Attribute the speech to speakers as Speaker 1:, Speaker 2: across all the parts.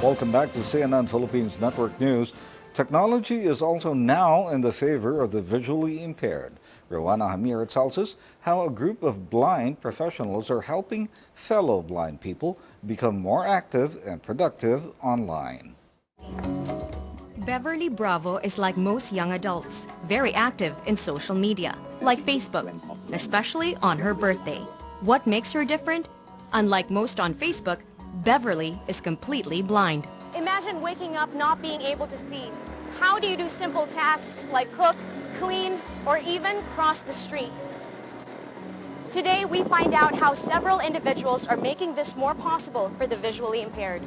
Speaker 1: Welcome back to CNN Philippines Network News. Technology is also now in the favor of the visually impaired. Rowana Hamir tells us how a group of blind professionals are helping fellow blind people become more active and productive online.
Speaker 2: Beverly Bravo is like most young adults, very active in social media, like Facebook, especially on her birthday. What makes her different? Unlike most on Facebook, Beverly is completely blind.
Speaker 3: Imagine waking up not being able to see. How do you do simple tasks like cook, clean, or even cross the street? Today, we find out how several individuals are making this more possible for the visually impaired.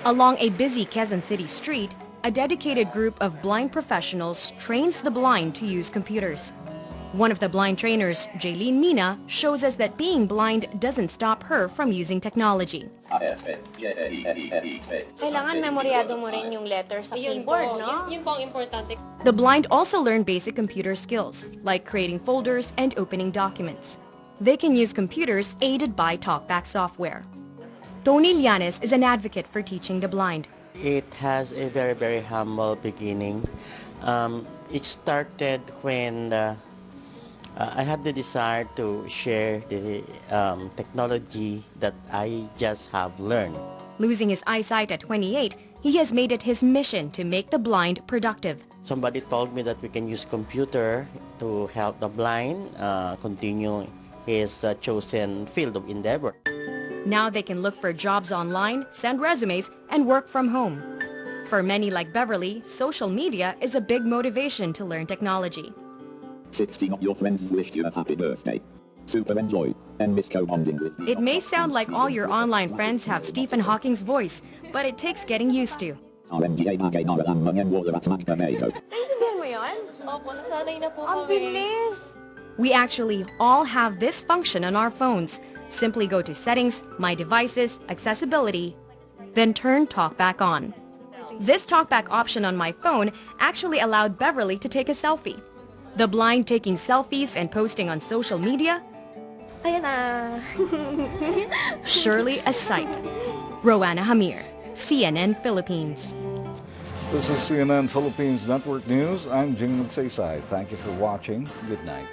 Speaker 2: Along a busy Quezon City street, a dedicated group of blind professionals trains the blind to use computers. One of the blind trainers, Jaylene Mina, shows us that being blind doesn't stop her from using technology.
Speaker 3: Kailangan memoryado mo rin yung letters sa keyboard, no?
Speaker 4: Yun po ang importante.
Speaker 2: The blind also learn basic computer skills, like creating folders and opening documents. They can use computers aided by TalkBack software. Tony Llanes is an advocate for teaching the blind.
Speaker 5: It has a very, very humble beginning. It started when I had the desire to share the technology that I just have learned.
Speaker 2: Losing his eyesight at 28, he has made it his mission to make the blind productive.
Speaker 5: Somebody told me that we can use computer to help the blind continue his chosen field of endeavor.
Speaker 2: Now they can look for jobs online, send resumes, and work from home. For many like Beverly, social media is a big motivation to learn technology.
Speaker 6: 16 of your friends wished you a happy birthday. Super enjoy and miss co-bonding with me.
Speaker 2: It may sound like all your online friends have Stephen Hawking's voice, but it takes getting used to.
Speaker 6: RMGA bagay na lang mga water at magpameko.
Speaker 3: Naintindihan mo yun?
Speaker 4: Opo, nasanay na po
Speaker 3: Ang
Speaker 4: kami.
Speaker 3: bilis!
Speaker 2: We actually all have this function on our phones. Simply go to Settings, My Devices, Accessibility, then turn TalkBack on. This TalkBack option on my phone actually allowed Beverly to take a selfie. The blind taking selfies and posting on social media?
Speaker 3: Ayan na!
Speaker 2: Surely a sight. Rowana Hamir, CNN Philippines.
Speaker 1: This is CNN Philippines Network News. I'm Jing Magsaysay. Thank you for watching. Good night.